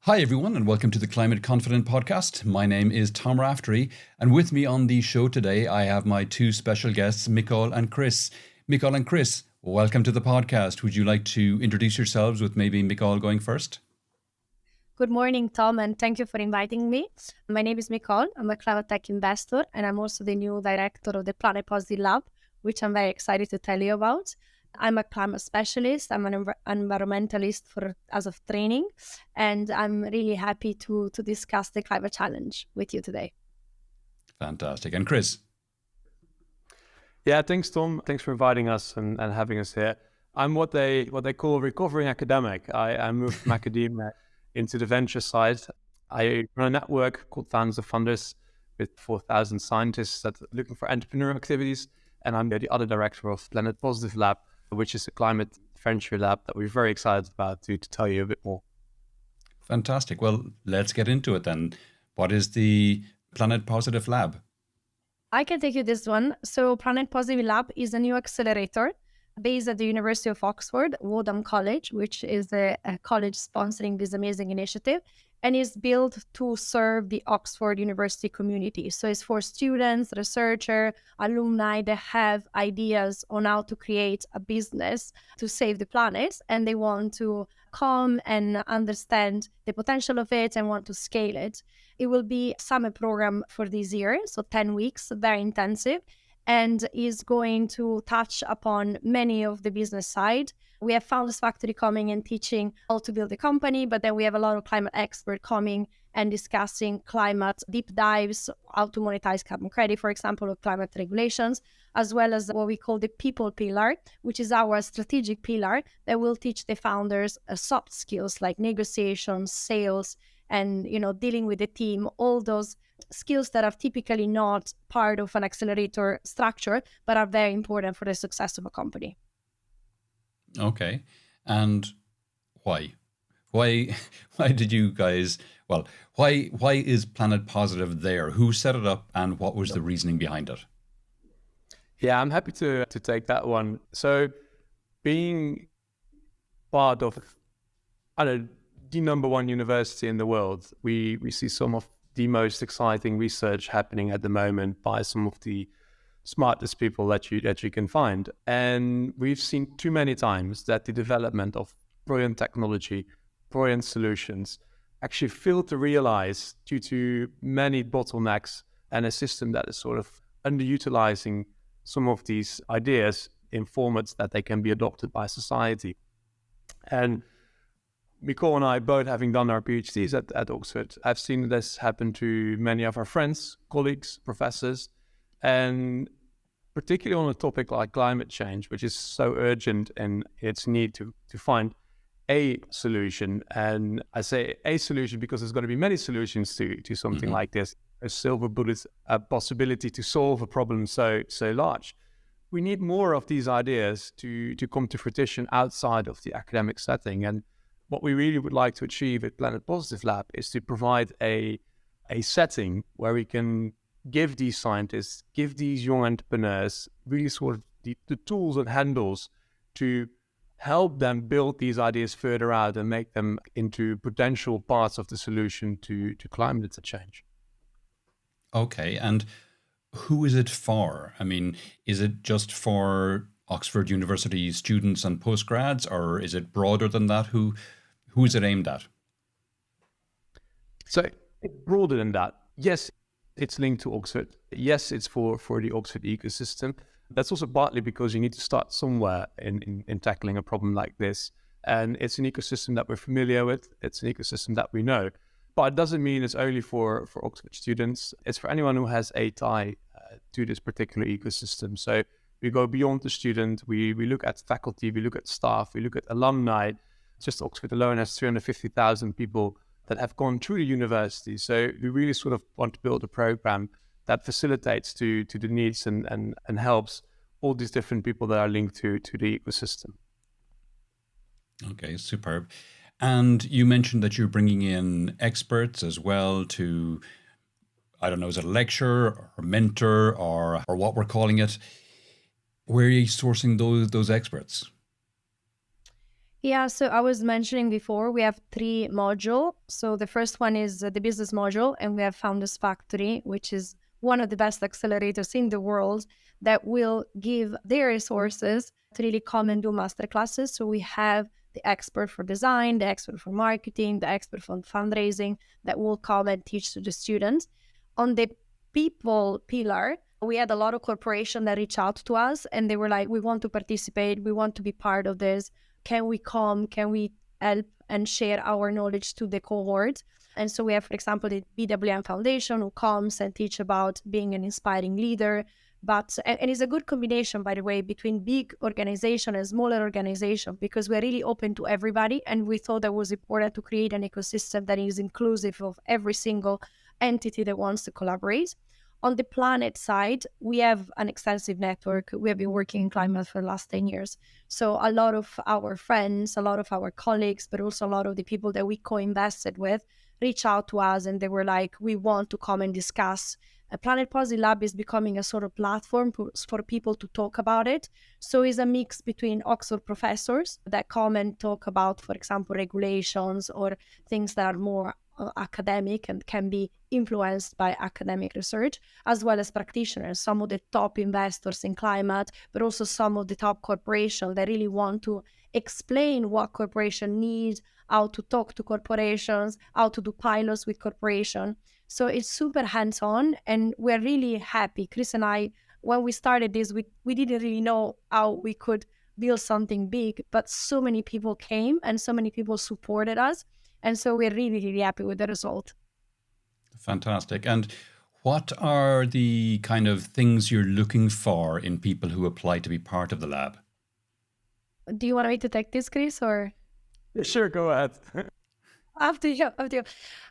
Hi, everyone, and welcome to the Climate Confident Podcast. My name is Tom Raftery, and with me on the show today, I have my two special guests, Micol and Chris. Micol and Chris, welcome to the podcast. Would you like to introduce yourselves with maybe Micol going first? Good morning, Tom, and thank you for inviting me. My name is Micol. I'm a climate tech investor, and I'm also the new director of the Planet Positive Lab, which I'm very excited to tell you about. I'm a climate specialist. I'm an environmentalist as of training, and I'm really happy to discuss the climate challenge with you today. Fantastic. And Chris? Yeah, thanks, Tom. Thanks for inviting us and having us here. I'm what they call a recovering academic. I moved from academia into the venture side. I run a network called Founders of Funders with 4,000 scientists that are looking for entrepreneurial activities. And I'm the other director of Planet Positive Lab, which is a climate venture lab that we're very excited about to tell you a bit more. Fantastic. Well, let's get into it then. What is the Planet Positive Lab? I can take you this one. So Planet Positive Lab is a new accelerator based at the University of Oxford, Wadham College, which is a college sponsoring this amazing initiative, and is built to serve the Oxford University community. So it's for students, researchers, alumni that have ideas on how to create a business to save the planet, and they want to come and understand the potential of it and want to scale it. It will be a summer program for this year, so 10 weeks, very intensive, and is going to touch upon many of the business side. We have Founders Factory coming and teaching how to build a company, but then we have a lot of climate experts coming and discussing climate deep dives, how to monetize carbon credit, for example, or climate regulations, as well as what we call the people pillar, which is our strategic pillar that will teach the founders soft skills like negotiation, sales, and dealing with the team, all those skills that are typically not part of an accelerator structure, but are very important for the success of a company. Okay. And why? Why did you guys, why is Planet Positive there? Who set it up and what was the reasoning behind it? Yeah, I'm happy to take that one. So being part of, the number one university in the world, we see some of the most exciting research happening at the moment by some of the smartest people that you can find. And we've seen too many times that the development of brilliant technology, brilliant solutions actually fail to realize due to many bottlenecks and a system that is sort of underutilizing some of these ideas in formats that they can be adopted by society. And Micol and I, both having done our PhDs at Oxford, have seen this happen to many of our friends, colleagues, professors, and particularly on a topic like climate change, which is so urgent in its need to find a solution. And I say a solution because there's going to be many solutions to something like this. A silver bullet, a possibility to solve a problem so large. We need more of these ideas to come to fruition outside of the academic setting. And what we really would like to achieve at Planet Positive Lab is to provide a setting where we can give these scientists, give these young entrepreneurs really sort of the tools and handles to help them build these ideas further out and make them into potential parts of the solution to climate change. Okay. And who is it for? I mean, is it just for Oxford University students and postgrads, or is it broader than that? Who is it aimed at? So it's broader than that. Yes, it's linked to Oxford. Yes, it's for the Oxford ecosystem. That's also partly because you need to start somewhere in tackling a problem like this. And it's an ecosystem that we're familiar with. It's an ecosystem that we know. But it doesn't mean it's only for Oxford students. It's for anyone who has a tie to this particular ecosystem. So we go beyond the student. We look at faculty, we look at staff, we look at alumni. Just Oxford alone has 350,000 people that have gone through the university. So we really sort of want to build a program that facilitates to the needs and helps all these different people that are linked to the ecosystem. Okay, superb. And you mentioned that you're bringing in experts as well to, I don't know, is it a lecture or mentor or what we're calling it? Where are you sourcing those experts? Yeah, so I was mentioning before, we have 3 modules. So the first one is the business module, and we have Founders Factory, which is one of the best accelerators in the world that will give their resources to really come and do master classes. So we have the expert for design, the expert for marketing, the expert for fundraising that will come and teach to the students. On the people pillar, we had a lot of corporations that reached out to us and they were like, we want to participate, we want to be part of this. Can we come? Can we help and share our knowledge to the cohort? And so we have, for example, the BWM Foundation who comes and teach about being an inspiring leader. And it's a good combination, by the way, between big organization and smaller organization, because we're really open to everybody. And we thought that was important to create an ecosystem that is inclusive of every single entity that wants to collaborate. On the planet side, we have an extensive network. We have been working in climate for the last 10 years. So a lot of our friends, a lot of our colleagues, but also a lot of the people that we co-invested with reach out to us and they were like, we want to come and discuss. Planet Positive Lab is becoming a sort of platform for people to talk about it. So it's a mix between Oxford professors that come and talk about, for example, regulations or things that are more academic and can be influenced by academic research, as well as practitioners, some of the top investors in climate, but also some of the top corporations that really want to explain what corporations need, how to talk to corporations, how to do pilots with corporations. So it's super hands-on and we're really happy. Chris and I, when we started this, we didn't really know how we could build something big, but so many people came and so many people supported us. And so we're really, really happy with the result. Fantastic. And what are the kind of things you're looking for in people who apply to be part of the lab? Do you want me to take this, Chris, or? Yeah, sure, go ahead. After you.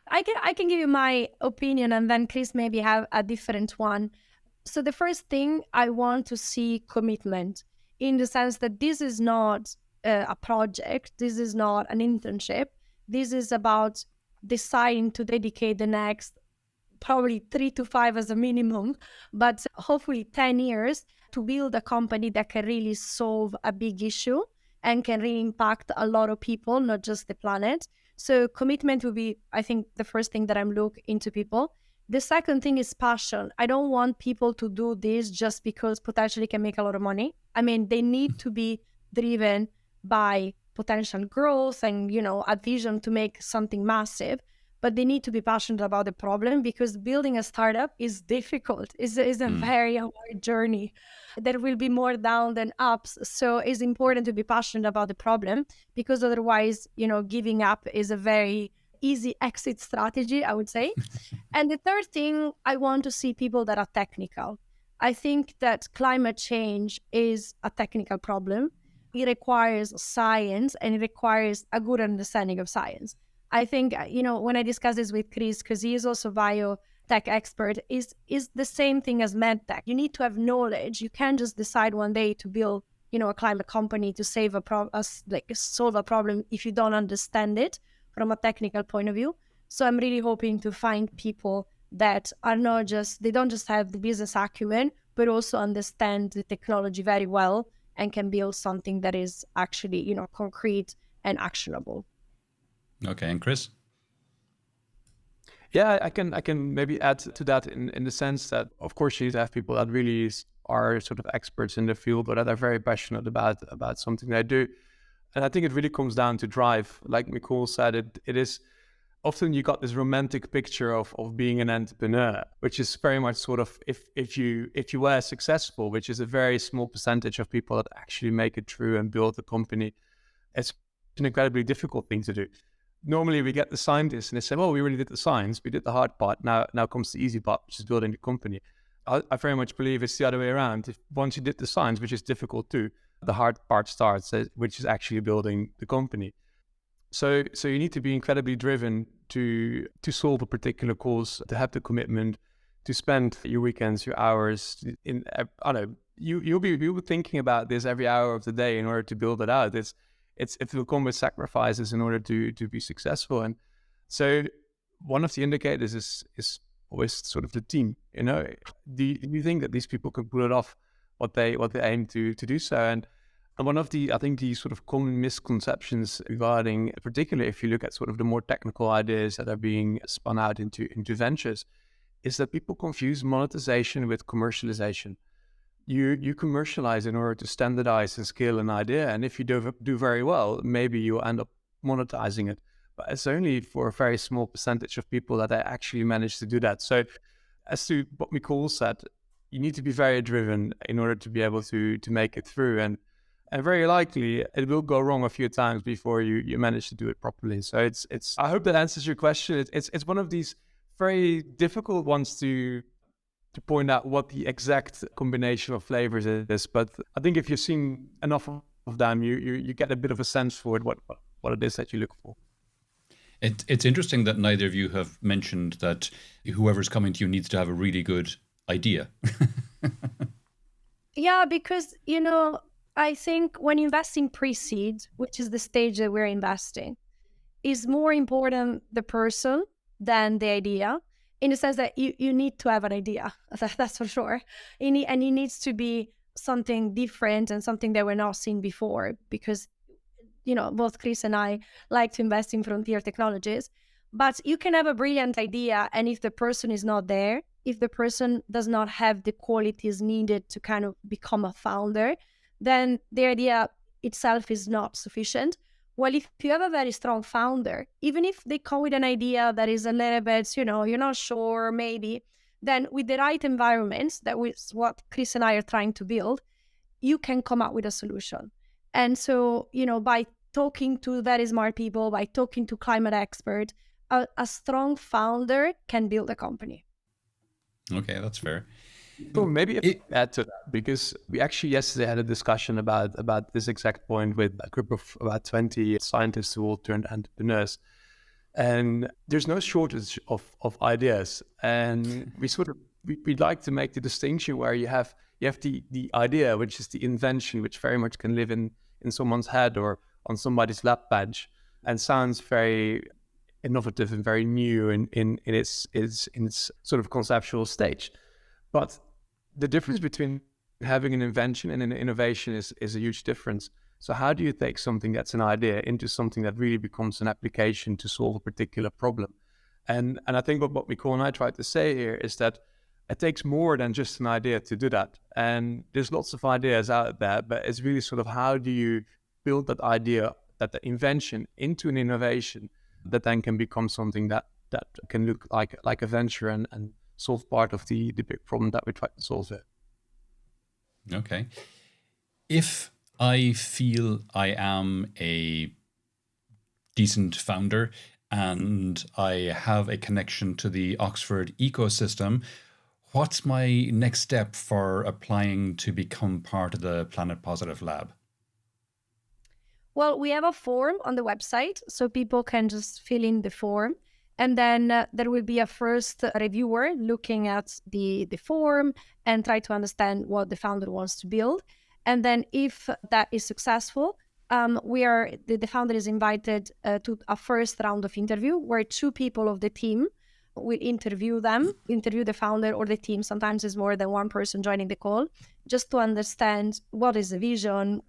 I can give you my opinion and then Chris maybe have a different one. So the first thing, I want to see commitment in the sense that this is not a project. This is not an internship. This is about deciding to dedicate the next probably 3 to 5 as a minimum, but hopefully 10 years to build a company that can really solve a big issue and can really impact a lot of people, not just the planet. So commitment will be, I think, the first thing that I'm looking into people. The second thing is passion. I don't want people to do this just because potentially can make a lot of money. I mean, they need to be driven by potential growth and, a vision to make something massive, but they need to be passionate about the problem because building a startup is difficult. It's a very hard journey. There will be more down than ups. So it's important to be passionate about the problem because otherwise, giving up is a very easy exit strategy, I would say. And the third thing, I want to see people that are technical. I think that climate change is a technical problem. It requires science and it requires a good understanding of science. I think, when I discuss this with Chris, because he is also a biotech expert, is the same thing as medtech. You need to have knowledge. You can't just decide one day to build, a climate company to solve a problem if you don't understand it from a technical point of view. So I'm really hoping to find people that are they don't just have the business acumen, but also understand the technology very well and can build something that is actually, concrete and actionable. Okay, and Chris? Yeah, I can maybe add to that in the sense that, of course, you need to have people that really are sort of experts in the field or that are very passionate about something they do. And I think it really comes down to drive. Like Micol said, it is often you got this romantic picture of being an entrepreneur, which is very much sort of if you were successful, which is a very small percentage of people that actually make it through and build a company. It's an incredibly difficult thing to do. Normally we get the scientists and they say, well, we already did the science, we did the hard part, now comes the easy part, which is building the company. I very much believe it's the other way around. If once you did the science, which is difficult too, the hard part starts, which is actually building the company. So you need to be incredibly driven to solve a particular cause, to have the commitment, to spend your weekends, your hours in, I don't know, you'll be thinking about this every hour of the day in order to build it out. It will come with sacrifices in order to be successful. And so one of the indicators is always sort of the team. Do you think that these people can pull it off what they aim to do so? And And one of the, I think, the sort of common misconceptions regarding, particularly if you look at sort of the more technical ideas that are being spun out into ventures, is that people confuse monetization with commercialization. You commercialize in order to standardize and scale an idea, and if you do very well, maybe you'll end up monetizing it. But it's only for a very small percentage of people that they actually manage to do that. So, as to what Micol said, you need to be very driven in order to be able to make it through, and very likely it will go wrong a few times before you manage to do it properly. So it's I hope that answers your question. It's one of these very difficult ones to point out what the exact combination of flavors is. But I think if you've seen enough of them, you get a bit of a sense for it, what it is that you look for. It's interesting that neither of you have mentioned that whoever's coming to you needs to have a really good idea. Yeah, because, I think when you invest in pre-seed, which is the stage that we're investing, is more important the person than the idea, in the sense that you need to have an idea, that's for sure. And it needs to be something different and something that we're not seeing before, because, both Chris and I like to invest in frontier technologies. But you can have a brilliant idea, and if the person is not there, if the person does not have the qualities needed to kind of become a founder, then the idea itself is not sufficient. Well, if you have a very strong founder, even if they come with an idea that is a little bit, you're not sure, maybe, then with the right environment, that is what Chris and I are trying to build, you can come up with a solution. And so, by talking to very smart people, by talking to climate experts, a strong founder can build a company. Okay, that's fair. Well, maybe add to that, because we actually yesterday had a discussion about this exact point with a group of about 20 scientists who all turned entrepreneurs. And there's no shortage of ideas. And we'd like to make the distinction where you have the idea, which is the invention, which very much can live in someone's head or on somebody's lab bench, and sounds very innovative and very new in its sort of conceptual stage. But the difference between having an invention and an innovation is a huge difference. So how do you take something that's an idea into something that really becomes an application to solve a particular problem? And I think what Micol and I tried to say here is that it takes more than just an idea to do that. And there's lots of ideas out there, but it's really sort of how do you build that idea, that the invention, into an innovation that then can become something that can look like a venture and solve part of the big problem that we try to solve here. Okay. If I feel I am a decent founder and I have a connection to the Oxford ecosystem, what's my next step for applying to become part of the Planet Positive Lab? Well, we have a form on the website, so people can just fill in the form. And then there will be a first reviewer looking at the form and try to understand what the founder wants to build. And then if that is successful, the founder is invited to a first round of interview where two people of the team will interview the founder or the team. Sometimes it's more than one person joining the call, just to understand what is the vision,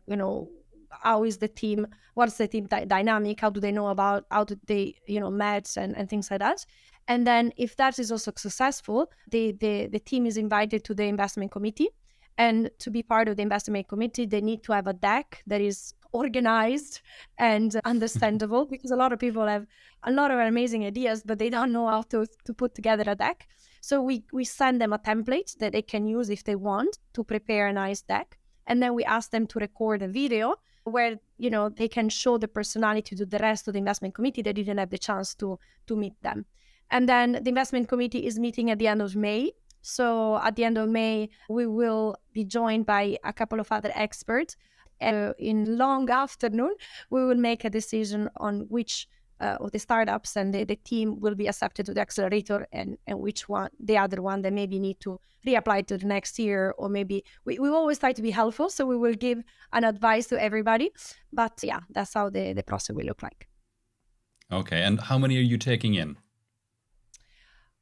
how is the team, what's the team dynamic, how do they know about, how do they, met and things like that. And then if that is also successful, the team is invited to the investment committee. And to be part of the investment committee, they need to have a deck that is organized and understandable, because a lot of people have a lot of amazing ideas, but they don't know how to put together a deck. So we send them a template that they can use if they want to prepare a nice deck. And then we ask them to record a video where, they can show the personality to the rest of the investment committee that didn't have the chance to meet them. And then the investment committee is meeting at the end of May. So at the end of May, we will be joined by a couple of other experts. In long afternoon, we will make a decision on which of the startups and the team will be accepted to the accelerator, and which one, the other one that maybe need to reapply to the next year, or maybe we always try to be helpful. So we will give an advice to everybody. But yeah, that's how the process will look like. Okay. And how many are you taking in?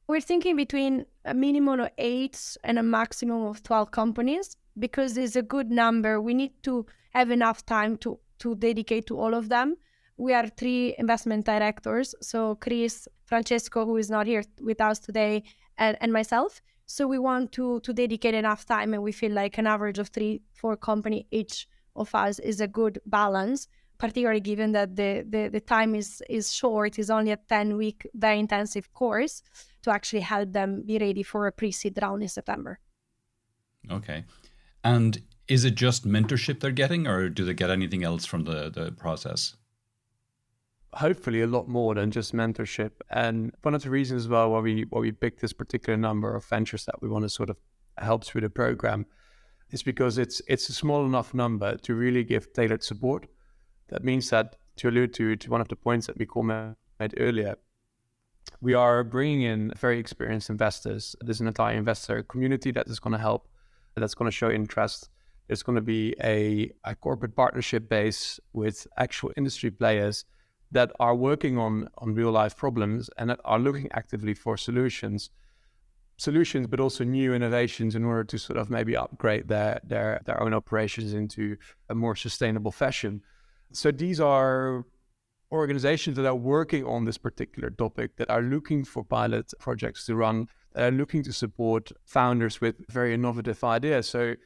We're thinking between a minimum of 8 and a maximum of 12 companies, because it's a good number. We need to have enough time to dedicate to all of them. We are 3 investment directors, so Chris, Francesco, who is not here with us today, and myself. So we want to dedicate enough time, and we feel like an average of 3-4 company each of us is a good balance, particularly given that the time is short, is only a 10-week very intensive course to actually help them be ready for a pre-seed round in September. Okay. And is it just mentorship they're getting, or do they get anything else from the process? Hopefully a lot more than just mentorship. And one of the reasons as well why we picked this particular number of ventures that we want to sort of help through the program is because it's a small enough number to really give tailored support. That means that, to allude to one of the points that Micol made earlier, we are bringing in very experienced investors. There's an entire investor community that is going to help, that's going to show interest. There's going to be a corporate partnership base with actual industry players that are working on real life problems and that are looking actively for solutions, but also new innovations in order to sort of maybe upgrade their own operations into a more sustainable fashion. So these are organizations that are working on this particular topic, that are looking for pilot projects to run, that are looking to support founders with very innovative ideas. So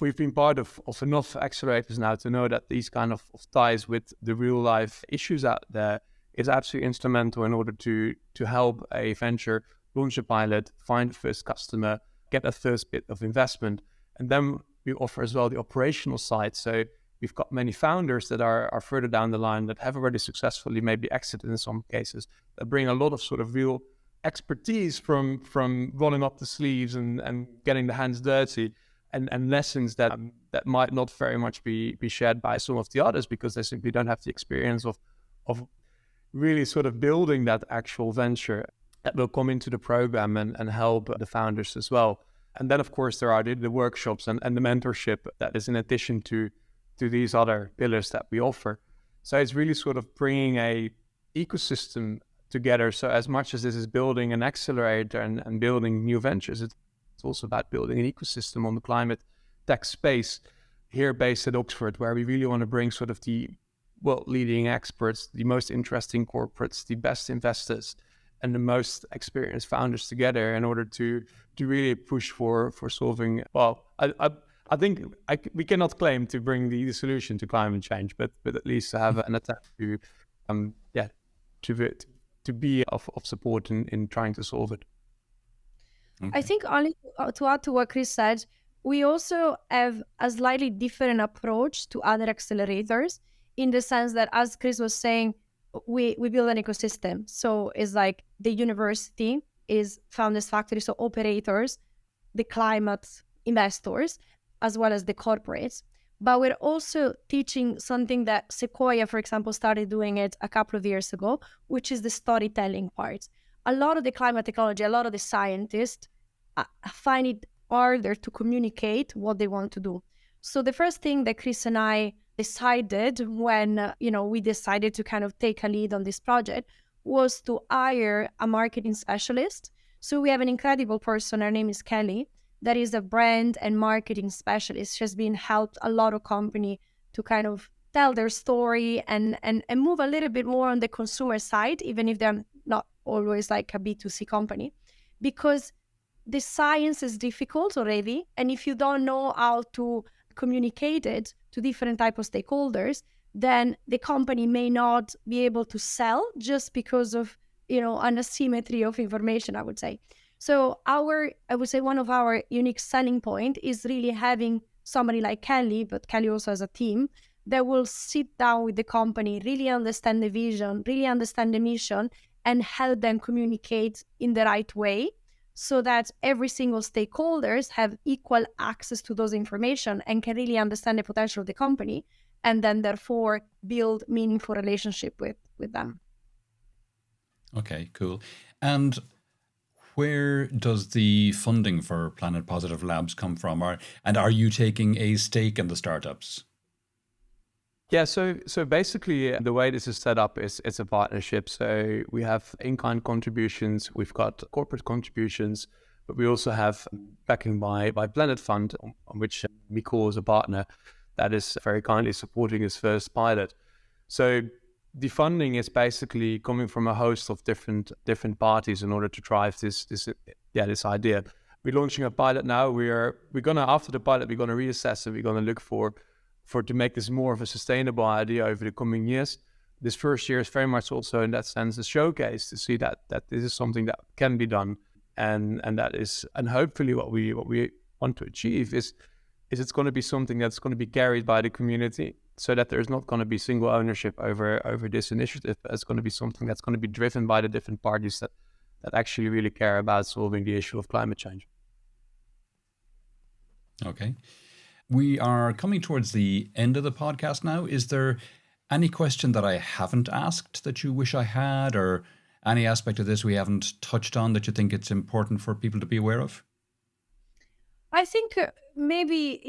we've been part of enough accelerators now to know that these kind of ties with the real life issues out there is absolutely instrumental in order to help a venture launch a pilot, find a first customer, get a first bit of investment. And then we offer as well the operational side. So we've got many founders that are further down the line that have already successfully maybe exited in some cases, that bring a lot of sort of real expertise from rolling up the sleeves and getting the hands dirty. And lessons that might not very much be shared by some of the others because they simply don't have the experience of really sort of building that actual venture that will come into the program and help the founders as well. And then, of course, there are the workshops and the mentorship that is in addition to these other pillars that we offer. So it's really sort of bringing a ecosystem together. So as much as this is building an accelerator and building new ventures, it's also about building an ecosystem on the climate tech space here based at Oxford, where we really want to bring sort of the leading experts, the most interesting corporates, the best investors, and the most experienced founders together in order to really push for solving. Well, I think we cannot claim to bring the solution to climate change, but at least to have an attempt to be of support in trying to solve it. I think only to add to what Chris said, we also have a slightly different approach to other accelerators in the sense that, as Chris was saying, we build an ecosystem. So it's like the university is Founders Factory, so operators, the climate investors, as well as the corporates. But we're also teaching something that Sequoia, for example, started doing it a couple of years ago, which is the storytelling part. A lot of the climate technology, a lot of the scientists find it harder to communicate what they want to do. So the first thing that Chris and I decided when, we decided to kind of take a lead on this project was to hire a marketing specialist. So we have an incredible person, her name is Kelly, that is a brand and marketing specialist. She has been helped a lot of companies to kind of tell their story and move a little bit more on the consumer side, even if they're not always like a B2C company, because the science is difficult already. And if you don't know how to communicate it to different types of stakeholders, then the company may not be able to sell just because of, an asymmetry of information, I would say. So one of our unique selling point is really having somebody like Kelly, but Kelly also has a team that will sit down with the company, really understand the vision, really understand the mission, and help them communicate in the right way so that every single stakeholders have equal access to those information and can really understand the potential of the company, and then therefore build meaningful relationship with them. Okay, cool. And where does the funding for Planet Positive Labs come from? And are you taking a stake in the startups? Yeah, so basically the way this is set up is it's a partnership. So we have in-kind contributions, we've got corporate contributions, but we also have backing by Planet Fund, on which Micol is a partner. that is very kindly supporting his first pilot. So the funding is basically coming from a host of different parties in order to drive this idea. We're launching a pilot now. We're gonna, after the pilot, we're gonna reassess it. We're gonna look for to make this more of a sustainable idea over the coming years. This first year is very much also in that sense a showcase to see that this is something that can be done, and hopefully what we want to achieve is it's going to be something that's going to be carried by the community, so that there's not going to be single ownership over this initiative. It's going to be something that's going to be driven by the different parties that actually really care about solving the issue of climate change. Okay. We are coming towards the end of the podcast now. Is there any question that I haven't asked that you wish I had, or any aspect of this we haven't touched on that you think it's important for people to be aware of? I think maybe,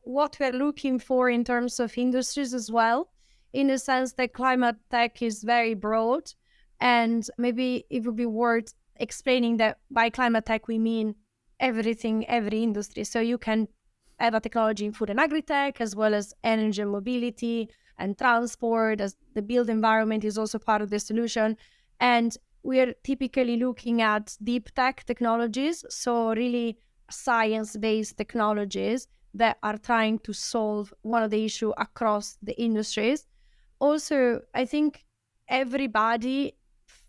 what we're looking for in terms of industries as well, in the sense that climate tech is very broad, and maybe it would be worth explaining that by climate tech, we mean everything, every industry. So you can have a technology in food and agri-tech, as well as energy and mobility and transport, as the built environment is also part of the solution. And we're typically looking at deep tech technologies, so really science-based technologies that are trying to solve one of the issues across the industries. Also, I think everybody,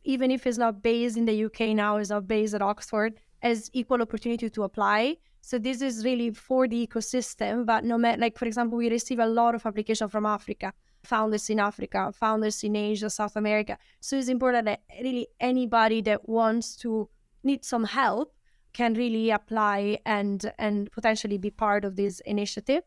even if it's not based in the UK now, is not based at Oxford, has equal opportunity to apply. So this is really for the ecosystem, but no matter, like, for example, we receive a lot of applications from Africa, founders in Africa, founders in Asia, South America. So it's important that really anybody that needs some help can really apply and potentially be part of this initiative.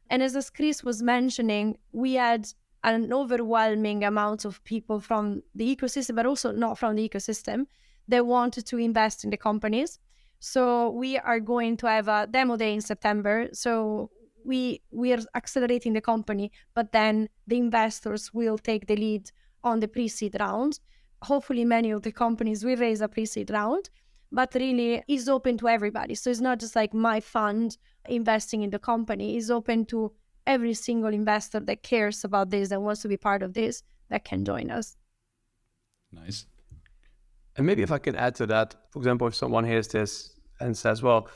And as Chris was mentioning, we had an overwhelming amount of people from the ecosystem, but also not from the ecosystem, that wanted to invest in the companies. So we are going to have a demo day in September. So we are accelerating the company, but then the investors will take the lead on the pre-seed round. Hopefully many of the companies will raise a pre-seed round, but really is open to everybody. So it's not just like my fund investing in the company. It's open to every single investor that cares about this and wants to be part of this, that can join us. Nice. And maybe if I can add to that, for example, if someone hears this and says, well,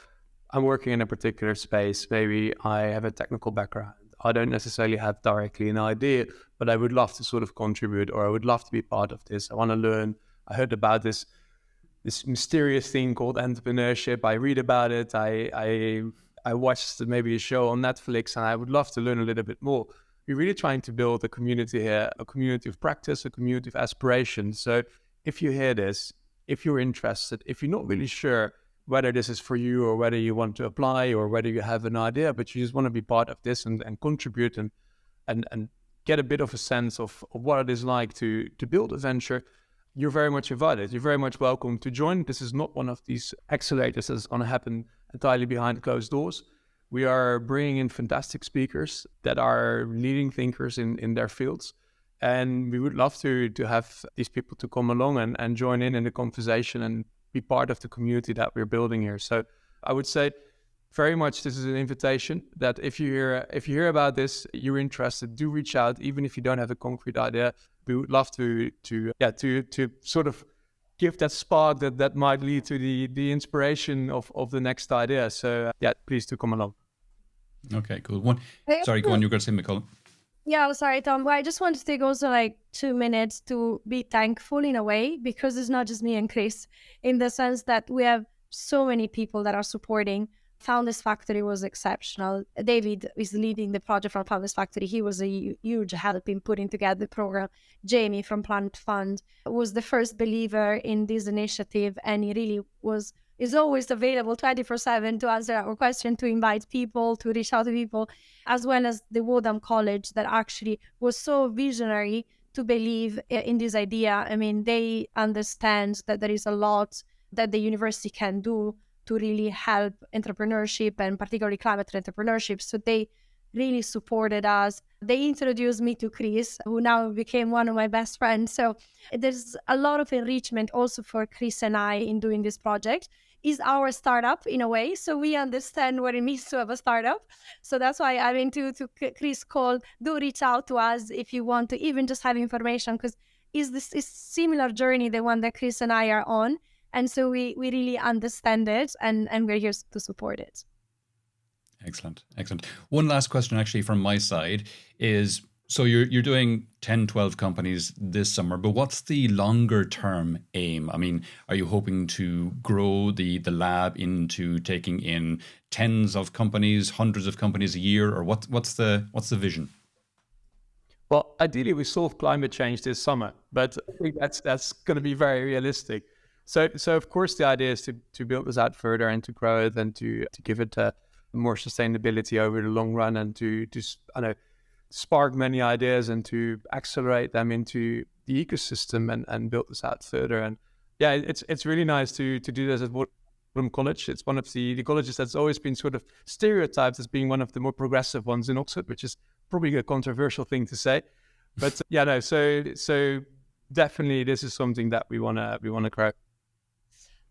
I'm working in a particular space, maybe I have a technical background, I don't necessarily have directly an idea, but I would love to sort of contribute, or I would love to be part of this. I want to learn. I heard about this mysterious thing called entrepreneurship. I read about it. I watched maybe a show on Netflix, and I would love to learn a little bit more. We're really trying to build a community here, a community of practice, a community of aspiration. So if you hear this, if you're interested, if you're not really sure whether this is for you or whether you want to apply or whether you have an idea, but you just want to be part of this and contribute and get a bit of a sense of what it is like to build a venture, you're very much invited. You're very much welcome to join. This is not one of these accelerators that's going to happen entirely behind closed doors. We are bringing in fantastic speakers that are leading thinkers in their fields. And we would love to have these people to come along and join in the conversation and be part of the community that we're building here. So I would say very much this is an invitation that if you hear about this, you're interested, do reach out, even if you don't have a concrete idea. We would love to sort of give that spark that might lead to the inspiration of the next idea. So please do come along. Okay, cool. Sorry, go on. You're going to say, Micol. Yeah, sorry, Tom. But I just want to take also like 2 minutes to be thankful in a way, because it's not just me and Chris, in the sense that we have so many people that are supporting. Founders Factory was exceptional. David is leading the project from Founders Factory. He was a huge help in putting together the program. Jamie from Planet Fund was the first believer in this initiative, and he really is always available 24/7 to answer our question, to invite people, to reach out to people, as well as the Woodham College that actually was so visionary to believe in this idea. I mean, they understand that there is a lot that the university can do to really help entrepreneurship, and particularly climate entrepreneurship. So they really supported us. They introduced me to Chris, who now became one of my best friends. So there's a lot of enrichment also for Chris and I in doing this project. is our startup in a way. So we understand what it means to have a startup. So that's why I mean to Chris call, do reach out to us if you want to even just have information, because this is similar journey, the one that Chris and I are on. And so we really understand it, and we're here to support it. Excellent. One last question actually from my side is, so you're doing 10, 12 companies this summer, but what's the longer term aim? I mean, are you hoping to grow the lab into taking in tens of companies, hundreds of companies a year, or what's the vision? Well, ideally we solve climate change this summer, but I think that's going to be very realistic. So of course the idea is to build this out further and to grow it and to give it more sustainability over the long run, and to spark many ideas and to accelerate them into the ecosystem and build this out further. And yeah, it's really nice to do this at Woodham College. It's one of the colleges that's always been sort of stereotyped as being one of the more progressive ones in Oxford, which is probably a controversial thing to say. But so definitely this is something that we wanna grow.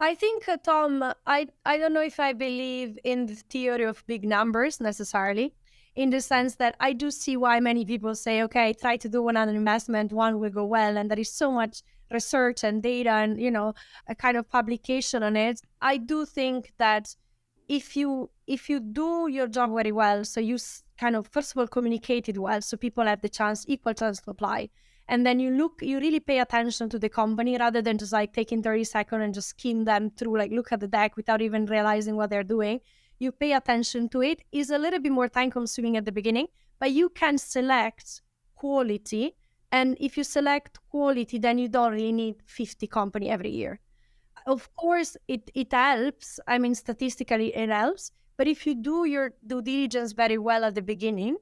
I think, Tom, I don't know if I believe in the theory of big numbers necessarily, in the sense that I do see why many people say, okay, try to do one on investment, one will go well. And there is so much research and data and, a kind of publication on it. I do think that if you do your job very well, so you kind of, first of all, communicate it well, so people have the equal chance to apply. And then you really pay attention to the company rather than just like taking 30 seconds and just skim them through, like look at the deck without even realizing what they're doing. You pay attention to it. Is a little bit more time consuming at the beginning, but you can select quality. And if you select quality, then you don't really need 50 company every year. Of course, it helps. I mean, statistically it helps. But if you do your due diligence very well at the beginning,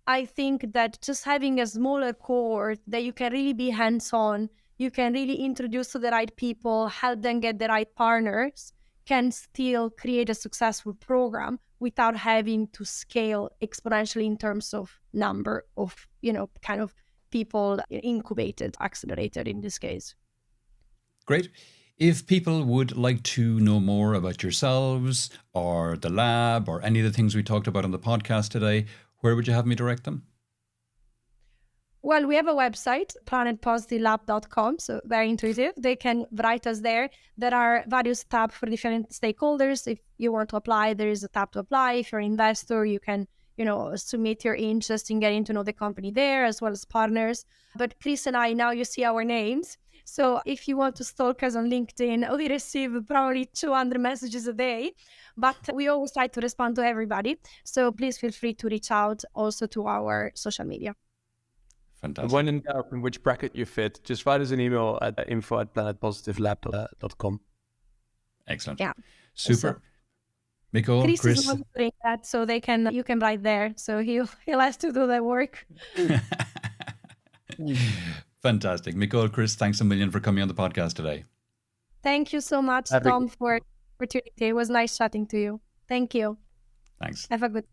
I think that just having a smaller cohort that you can really be hands-on, you can really introduce to the right people, help them get the right partners, can still create a successful program without having to scale exponentially in terms of number of, kind of people incubated, accelerated in this case. Great. If people would like to know more about yourselves or the lab or any of the things we talked about on the podcast today, where would you have me direct them? Well, we have a website, planetpositivelab.com, so very intuitive. They can write us there. There are various tabs for different stakeholders. If you want to apply, there is a tab to apply. If you're an investor, you can, submit your interest in getting to know the company there, as well as partners. But Chris and I, now you see our names. So if you want to stalk us on LinkedIn, we receive probably 200 messages a day, but we always try to respond to everybody. So please feel free to reach out also to our social media. Fantastic. When in doubt in which bracket you fit, just write us an email at info@planetpositivelab.com. Excellent. Yeah. Super. Micol, Chris is monitoring that, so you can write there. So he'll have to do that work. Fantastic. Micol, Chris, thanks a million for coming on the podcast today. Thank you so much, Tom, for the opportunity. It was nice chatting to you. Thank you. Thanks. Have a good